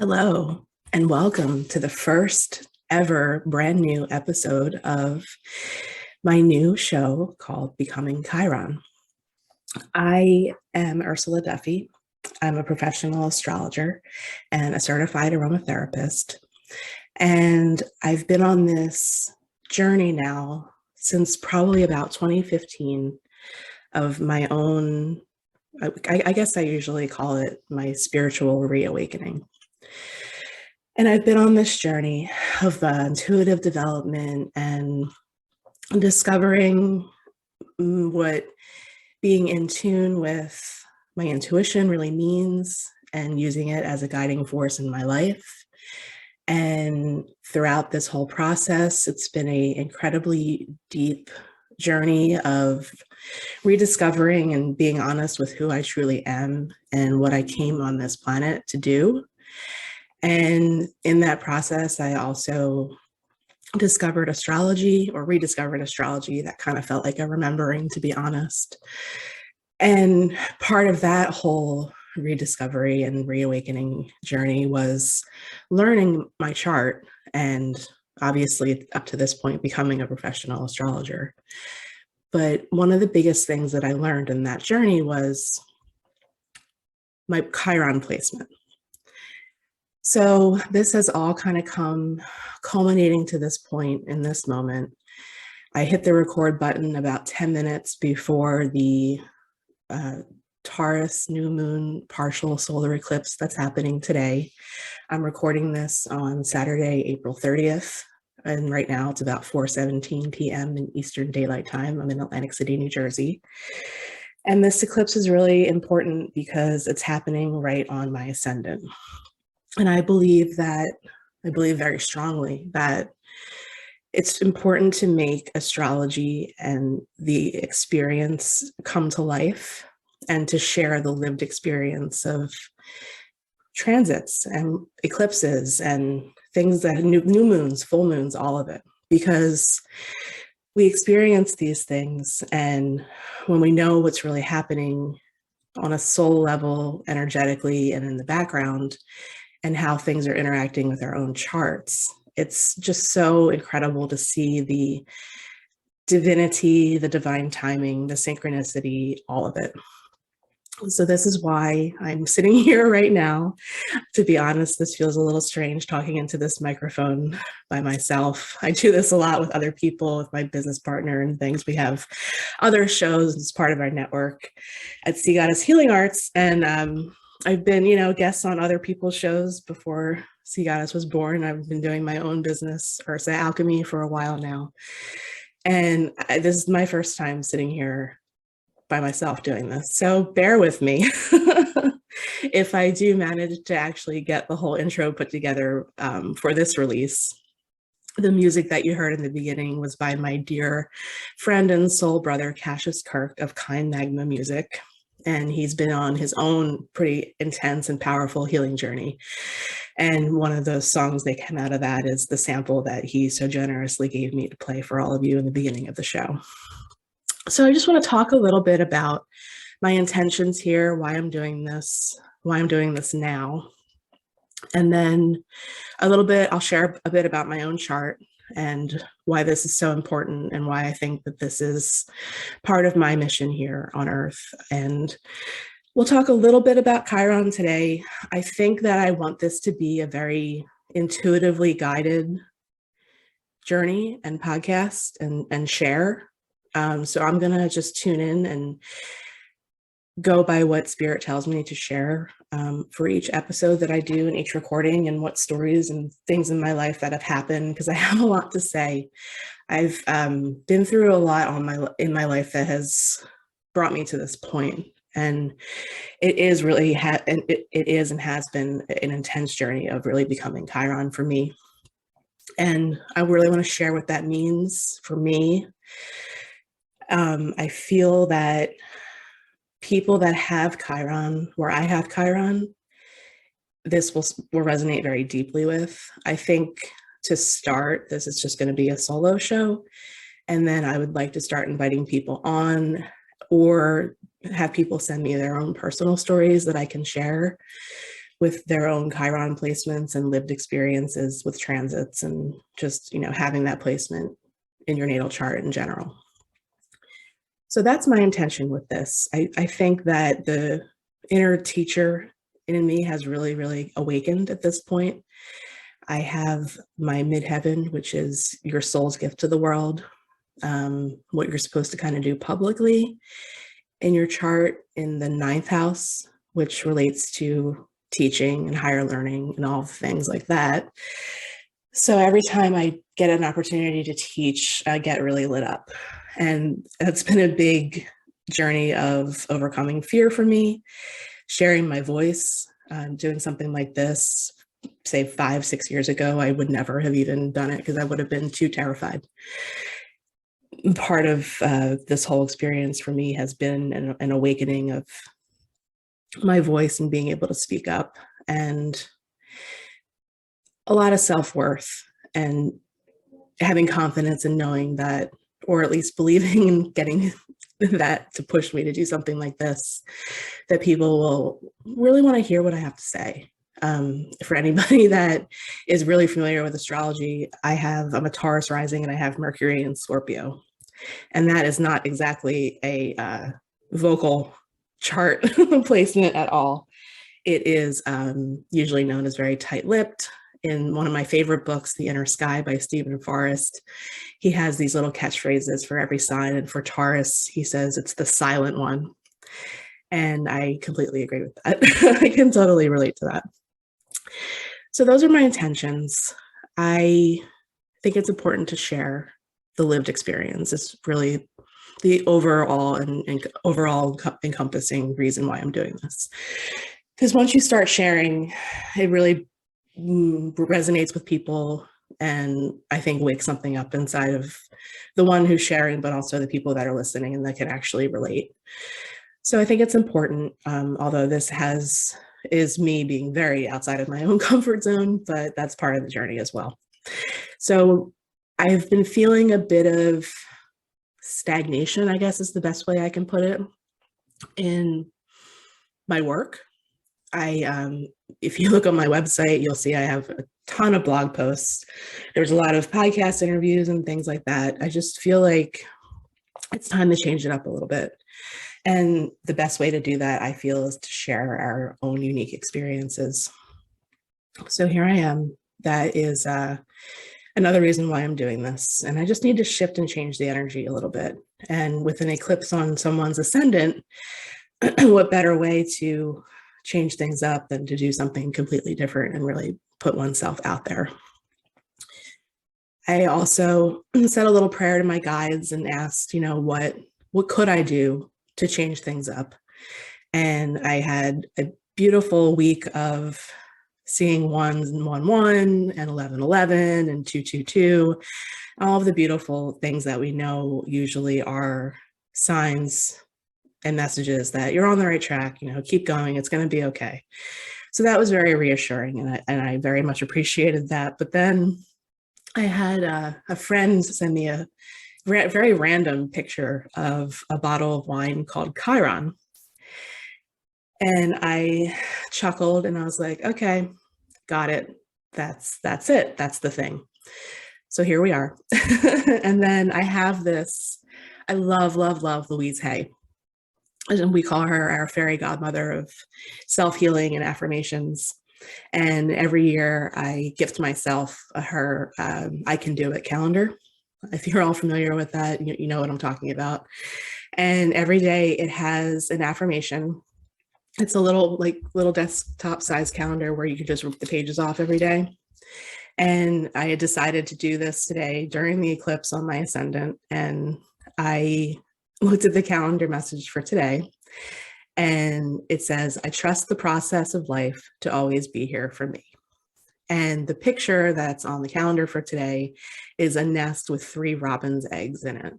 Hello, and welcome to the first ever brand new episode of my new show called Becoming Chiron. I am Ursula Duffy. I'm a professional astrologer and a certified aromatherapist. And I've been on this journey now since probably about 2015 of my own, I guess I usually call it my spiritual reawakening. And I've been on this journey of intuitive development and discovering what being in tune with my intuition really means and using it as a guiding force in my life. And throughout this whole process, it's been an incredibly deep journey of rediscovering and being honest with who I truly am and what I came on this planet to do. And in that process, I also discovered astrology or rediscovered astrology. That kind of felt like a remembering, to be honest. And part of that whole rediscovery and reawakening journey was learning my chart and obviously up to this point becoming a professional astrologer. But one of the biggest things that I learned in that journey was my Chiron placement. So this has all kind of come culminating to this point in this moment. I hit the record button about 10 minutes before the Taurus New Moon partial solar eclipse that's happening today. I'm recording this on Saturday, April 30th. And right now it's about 4:17 p.m. in Eastern Daylight Time. I'm in Atlantic City, New Jersey. And this eclipse is really important because it's happening right on my ascendant. And I believe very strongly that it's important to make astrology and the experience come to life and to share the lived experience of transits and eclipses and things that new moons, full moons, all of it, because we experience these things. And when we know what's really happening on a soul level, energetically, and in the background, and how things are interacting with our own charts, it's just so incredible to see the divinity, the divine timing, the synchronicity, all of it. So this is why I'm sitting here right now. To be honest, this feels a little strange talking into this microphone by myself. I do this a lot with other people, with my business partner and things. We have other shows as part of our network at Sea Goddess Healing Arts. And I've been, guests on other people's shows before Sea Goddess was born. I've been doing my own business, Ursa Alchemy, for a while now. And this is my first time sitting here by myself doing this. So bear with me if I do manage to actually get the whole intro put together for this release. The music that you heard in the beginning was by my dear friend and soul brother, Cassius Kirk of Kind Magma Music. And he's been on his own pretty intense and powerful healing journey. And one of those songs that came out of that is the sample that he so generously gave me to play for all of you in the beginning of the show. So I just want to talk a little bit about my intentions here, why I'm doing this now. And then I'll share a bit about my own chart and why this is so important and why I think that this is part of my mission here on Earth. And we'll talk a little bit about Chiron today. I think that I want this to be a very intuitively guided journey and podcast and share. So I'm going to just tune in and go by what Spirit tells me to share for each episode that I do and each recording, and what stories and things in my life that have happened, because I have a lot to say. I've been through a lot in my life that has brought me to this point, and it is really it is and has been an intense journey of really becoming Chiron for me. And I really want to share what that means for me. I feel that people that have Chiron, where I have Chiron, this will resonate very deeply with. I think to start, this is just going to be a solo show. And then I would like to start inviting people on, or have people send me their own personal stories that I can share with their own Chiron placements and lived experiences with transits and just, having that placement in your natal chart in general. So that's my intention with this. I think that the inner teacher in me has really, really awakened at this point. I have my midheaven, which is your soul's gift to the world, what you're supposed to kind of do publicly in your chart in the 9th house, which relates to teaching and higher learning and all things like that. So every time I get an opportunity to teach, I get really lit up. And that's been a big journey of overcoming fear for me, sharing my voice, doing something like this, say 5-6 years ago, I would never have even done it because I would have been too terrified. Part of this whole experience for me has been an awakening of my voice and being able to speak up, and a lot of self-worth and having confidence in knowing that, or at least believing and getting that to push me to do something like this, that people will really want to hear what I have to say. For anybody that is really familiar with astrology, I'm a Taurus rising and I have Mercury in Scorpio. And that is not exactly a vocal chart placement at all. It is usually known as very tight-lipped. In one of my favorite books, The Inner Sky by Stephen Forrest, he has these little catchphrases for every sign. And for Taurus, he says it's the silent one. And I completely agree with that. I can totally relate to that. So those are my intentions. I think it's important to share the lived experience. It's really the overall and overall encompassing reason why I'm doing this. Because once you start sharing, it really resonates with people, and I think wakes something up inside of the one who's sharing, but also the people that are listening and that can actually relate. So I think it's important, although this is me being very outside of my own comfort zone, but that's part of the journey as well. So I've been feeling a bit of stagnation, I guess is the best way I can put it, in my work. If you look on my website, you'll see I have a ton of blog posts. There's a lot of podcast interviews and things like that. I just feel like it's time to change it up a little bit. And the best way to do that, I feel, is to share our own unique experiences. So here I am. That is another reason why I'm doing this. And I just need to shift and change the energy a little bit. And with an eclipse on someone's ascendant, what better way to change things up than to do something completely different and really put oneself out there. I also said a little prayer to my guides and asked, what could I do to change things up? And I had a beautiful week of seeing 1 and 1 1 and 11 11 and 2 2 2, all of the beautiful things that we know usually are signs and messages that you're on the right track, keep going, it's going to be okay. So that was very reassuring, and I very much appreciated that. But then I had a friend send me a very random picture of a bottle of wine called Chiron. And I chuckled and I was like, okay, got it. That's it. That's the thing. So here we are. And then I have this, I love Louise Hay. And we call her our fairy godmother of self-healing and affirmations. And every year I gift myself her I Can Do It calendar. If you're all familiar with that, you know what I'm talking about. And every day it has an affirmation. It's a little desktop size calendar where you can just rip the pages off every day. And I had decided to do this today during the eclipse on my ascendant. And I looked at the calendar message for today, and it says, I trust the process of life to always be here for me. And the picture that's on the calendar for today is a nest with 3 robin's eggs in it.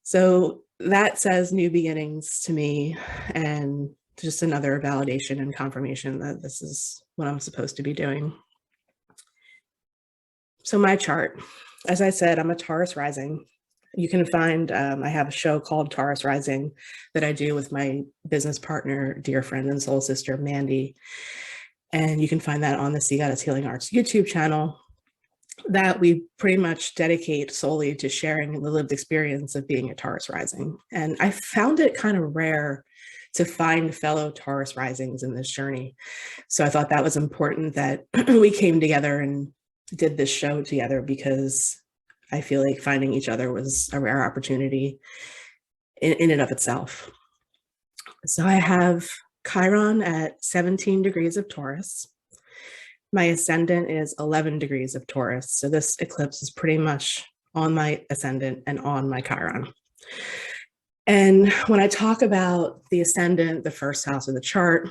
So that says new beginnings to me, and just another validation and confirmation that this is what I'm supposed to be doing. So my chart, as I said, I'm a Taurus rising. You can find, I have a show called Taurus Rising that I do with my business partner, dear friend and soul sister, Mandy. And you can find that on the Sea Goddess Healing Arts YouTube channel, that we pretty much dedicate solely to sharing the lived experience of being a Taurus rising. And I found it kind of rare to find fellow Taurus risings in this journey. So I thought that was important that we came together and did this show together, because I feel like finding each other was a rare opportunity in and of itself. So I have Chiron at 17 degrees of Taurus. My ascendant is 11 degrees of Taurus. So this eclipse is pretty much on my ascendant and on my Chiron. And when I talk about the ascendant, the first house of the chart,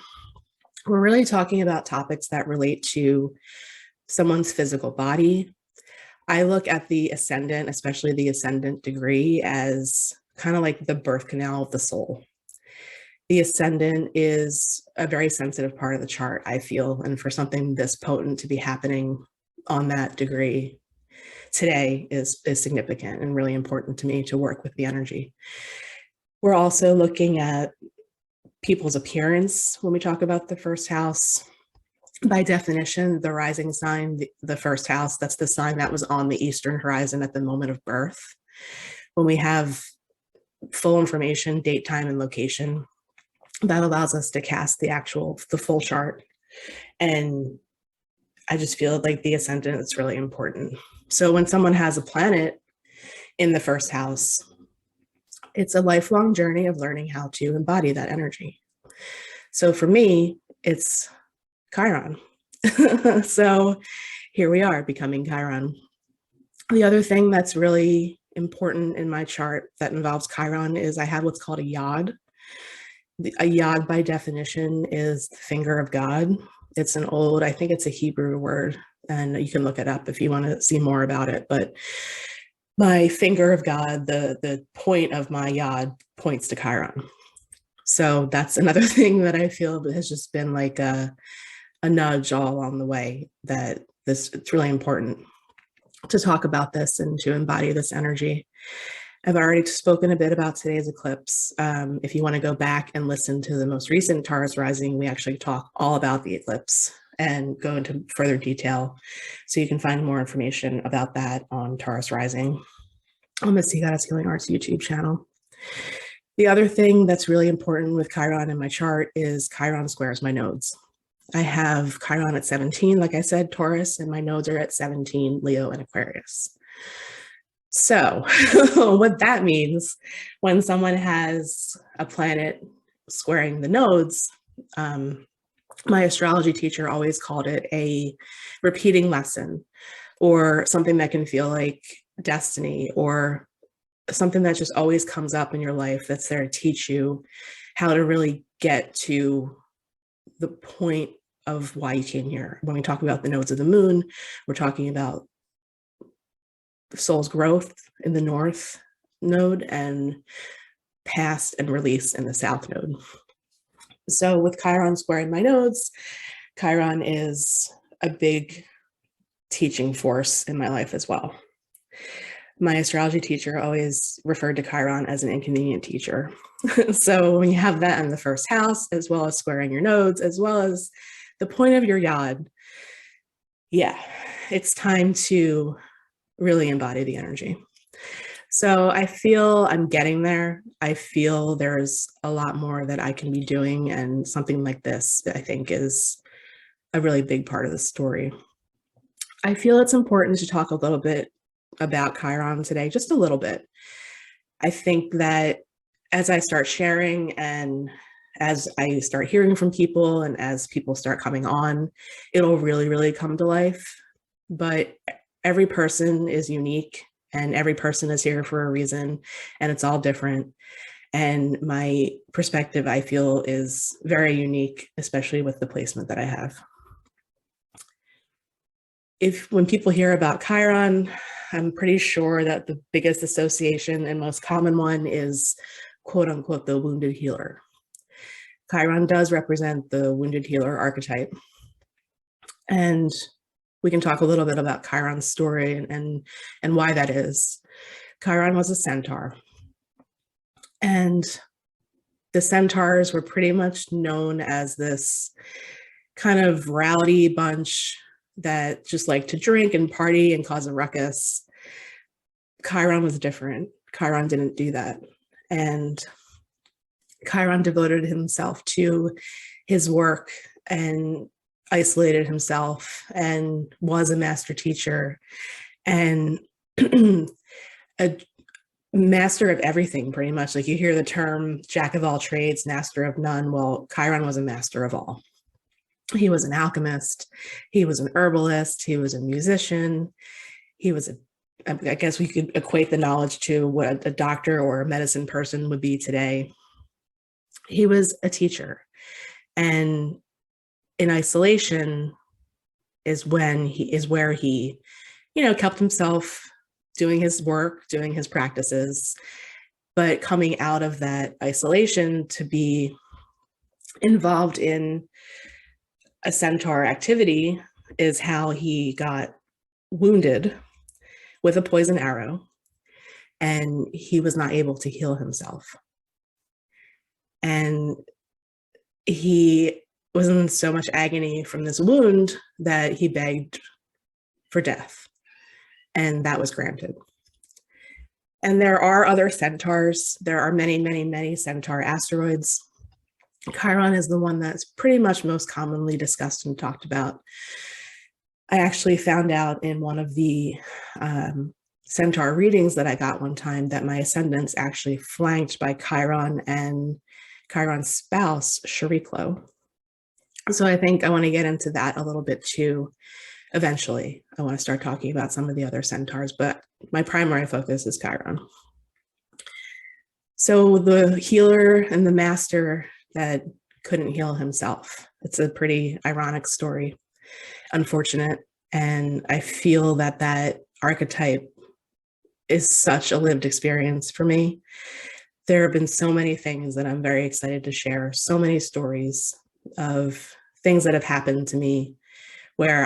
we're really talking about topics that relate to someone's physical body. I look at the ascendant, especially the ascendant degree, as kind of like the birth canal of the soul. The ascendant is a very sensitive part of the chart, I feel, and for something this potent to be happening on that degree today is significant and really important to me to work with the energy. We're also looking at people's appearance when we talk about the first house. By definition, the rising sign, the first house, that's the sign that was on the eastern horizon at the moment of birth. When we have full information, date, time, and location, that allows us to cast the full chart. And I just feel like the ascendant is really important. So when someone has a planet in the first house, it's a lifelong journey of learning how to embody that energy. So for me, it's Chiron. So here we are, becoming Chiron. The other thing that's really important in my chart that involves Chiron is I have what's called a yod. A yod, by definition, is the finger of God. It's an old, I think it's a Hebrew word, and you can look it up if you want to see more about it. But my finger of God, the point of my yod, points to Chiron. So that's another thing that I feel has just been like a nudge all along the way, that it's really important to talk about this and to embody this energy. I've already spoken a bit about today's eclipse. If you want to go back and listen to the most recent Taurus Rising, we actually talk all about the eclipse and go into further detail. So you can find more information about that on Taurus Rising on the Sea Goddess Healing Arts YouTube channel. The other thing that's really important with Chiron in my chart is Chiron squares my nodes. I have Chiron at 17, like I said, Taurus, and my nodes are at 17, Leo and Aquarius. So what that means, when someone has a planet squaring the nodes, my astrology teacher always called it a repeating lesson, or something that can feel like destiny, or something that just always comes up in your life that's there to teach you how to really get to the point of why you came here. When we talk about the nodes of the moon, we're talking about the soul's growth in the north node and past and release in the south node. So with Chiron squaring my nodes, Chiron is a big teaching force in my life as well. My astrology teacher always referred to Chiron as an inconvenient teacher. So when you have that in the first house, as well as squaring your nodes, as well as the point of your yod, yeah, it's time to really embody the energy. So I feel I'm getting there. I feel there's a lot more that I can be doing, and something like this, I think, is a really big part of the story. I feel it's important to talk a little bit about Chiron today, just a little bit. I think that as I start sharing and as I start hearing from people and as people start coming on, it'll really, really come to life. But every person is unique, and every person is here for a reason, and it's all different. And my perspective, I feel, is very unique, especially with the placement that I have. When people hear about Chiron, I'm pretty sure that the biggest association and most common one is, quote unquote, the wounded healer. Chiron does represent the wounded healer archetype. And we can talk a little bit about Chiron's story and why that is. Chiron was a centaur. And the centaurs were pretty much known as this kind of rowdy bunch that just like to drink and party and cause a ruckus. Chiron was different. Chiron didn't do that. And Chiron devoted himself to his work and isolated himself and was a master teacher and a master of everything, pretty much. Like you hear the term jack of all trades, master of none. Well, Chiron was a master of all. He was an alchemist. He was an herbalist. He was a musician. He was I guess we could equate the knowledge to what a doctor or a medicine person would be today. He was a teacher. And in isolation is where he, kept himself doing his work, doing his practices, but coming out of that isolation to be involved in a centaur activity is how he got wounded with a poison arrow, and he was not able to heal himself. And he was in so much agony from this wound that he begged for death, and that was granted. And there are other centaurs. There are many, many, many centaur asteroids. Chiron is the one that's pretty much most commonly discussed and talked about. I actually found out in one of the centaur readings that I got one time that my ascendant's actually flanked by Chiron and Chiron's spouse, Chariklo. So I think I want to get into that a little bit too. Eventually, I want to start talking about some of the other centaurs, but my primary focus is Chiron. So the healer and the master that couldn't heal himself. It's a pretty ironic story, unfortunate. And I feel that that archetype is such a lived experience for me. There have been so many things that I'm very excited to share, so many stories of things that have happened to me where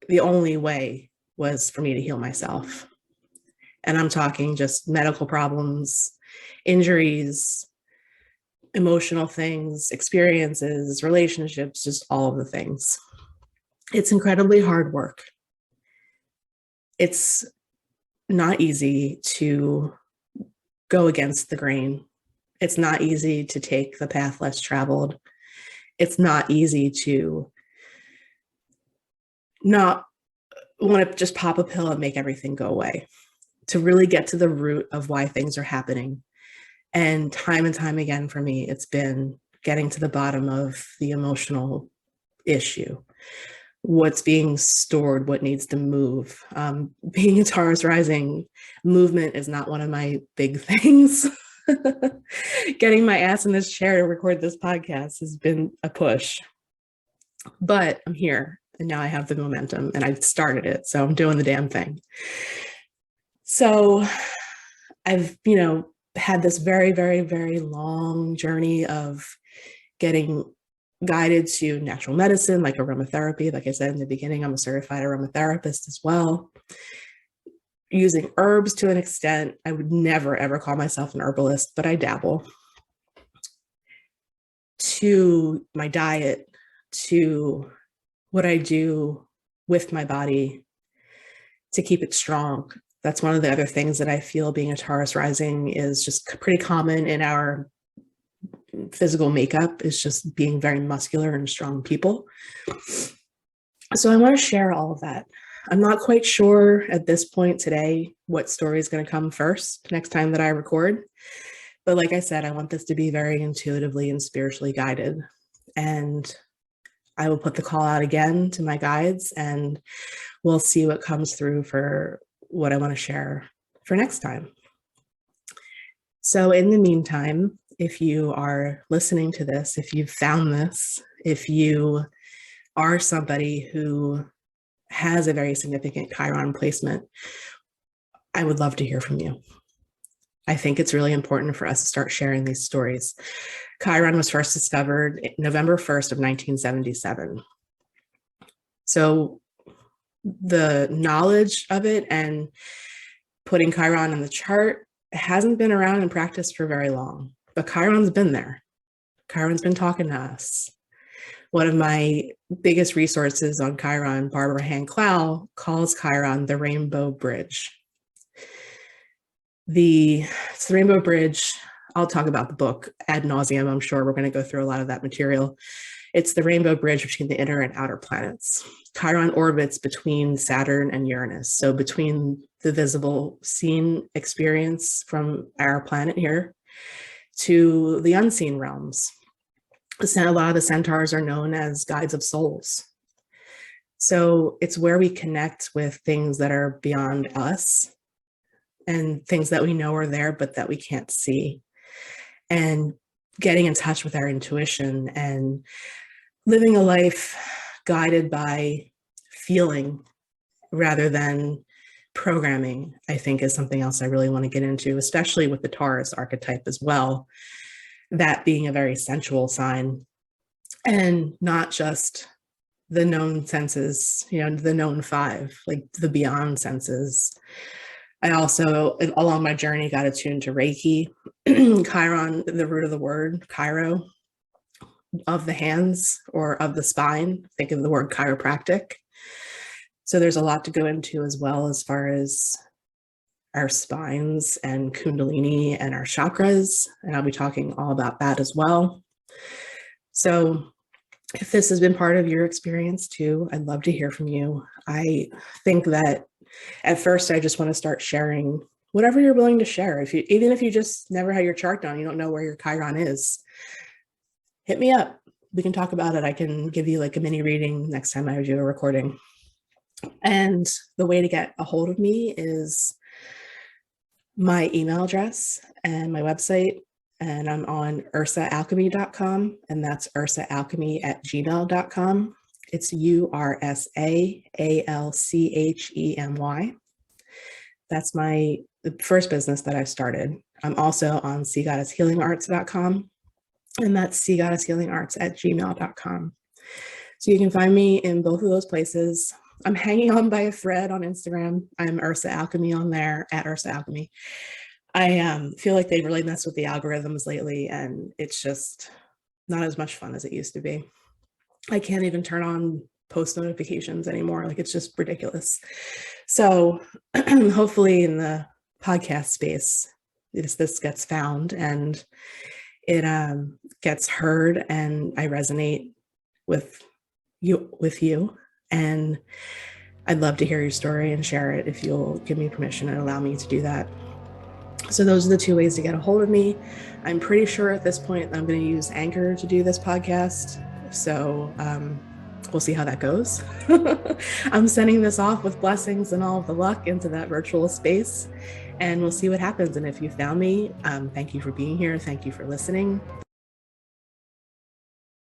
the only way was for me to heal myself. And I'm talking just medical problems, injuries, emotional things, experiences, relationships, just all of the things. It's incredibly hard work. It's not easy to go against the grain. It's not easy to take the path less traveled. It's not easy to not want to just pop a pill and make everything go away, to really get to the root of why things are happening. And time again for me, it's been getting to the bottom of the emotional issue, what's being stored, what needs to move. Being a Taurus Rising, movement is not one of my big things. Getting my ass in this chair to record this podcast has been a push, but I'm here and now I have the momentum and I've started it. So I'm doing the damn thing. So I've, had this very, very, very long journey of getting guided to natural medicine, like aromatherapy. Like I said in the beginning, I'm a certified aromatherapist as well. Using herbs to an extent. I would never, ever call myself an herbalist, but I dabble. To my diet, to what I do with my body to keep it strong. That's one of the other things that I feel being a Taurus rising is just pretty common in our physical makeup, is just being very muscular and strong people. So I want to share all of that. I'm not quite sure at this point today what story is going to come first next time that I record. But like I said, I want this to be very intuitively and spiritually guided. And I will put the call out again to my guides and we'll see what comes through for what I want to share for next time. So in the meantime, if you are listening to this, if you've found this, if you are somebody who has a very significant Chiron placement, I would love to hear from you. I think it's really important for us to start sharing these stories. Chiron was first discovered November 1st of 1977. So the knowledge of it and putting Chiron in the chart hasn't been around in practice for very long, but Chiron's been there. Chiron's been talking to us. One of my biggest resources on Chiron, Barbara Hand-Clow, calls Chiron the Rainbow Bridge. The Rainbow Bridge, I'll talk about the book ad nauseum. I'm sure we're going to go through a lot of that material. It's the rainbow bridge between the inner and outer planets. Chiron orbits between Saturn and Uranus, so between the visible seen experience from our planet here to the unseen realms. A lot of the centaurs are known as guides of souls. So it's where we connect with things that are beyond us and things that we know are there, but that we can't see. And getting in touch with our intuition and living a life guided by feeling rather than programming, I think, is something else I really want to get into, especially with the Taurus archetype as well, that being a very sensual sign and not just the known senses, the known five, like the beyond senses. I also, along my journey, got attuned to Reiki. Chiron, the root of the word, chiro, of the hands or of the spine. Think of the word chiropractic. So there's a lot to go into as well as far as our spines and Kundalini and our chakras. And I'll be talking all about that as well. So if this has been part of your experience too, I'd love to hear from you. I think that at first, I just want to start sharing whatever you're willing to share. Even if you just never had your chart done, you don't know where your Chiron is, hit me up. We can talk about it. I can give you like a mini reading next time I do a recording. And the way to get a hold of me is my email address and my website. And I'm on ursaalchemy.com, and that's ursaalchemy@gmail.com. It's URSAALCHEMY. That's the first business that I've started. I'm also on seagoddesshealingarts.com, and that's seagoddesshealingarts@gmail.com. So you can find me in both of those places. I'm hanging on by a thread on Instagram. I'm Ursa Alchemy on there, at Ursa Alchemy. I feel like they've really messed with the algorithms lately, and it's just not as much fun as it used to be. I can't even turn on post notifications anymore. Like, it's just ridiculous. So hopefully in the podcast space, this gets found and it gets heard, and I resonate with you. And I'd love to hear your story and share it if you'll give me permission and allow me to do that. So those are the two ways to get a hold of me. I'm pretty sure at this point I'm going to use Anchor to do this podcast. So we'll see how that goes. I'm sending this off with blessings and all of the luck into that virtual space, and we'll see what happens. And if you found me, thank you for being here. Thank you for listening.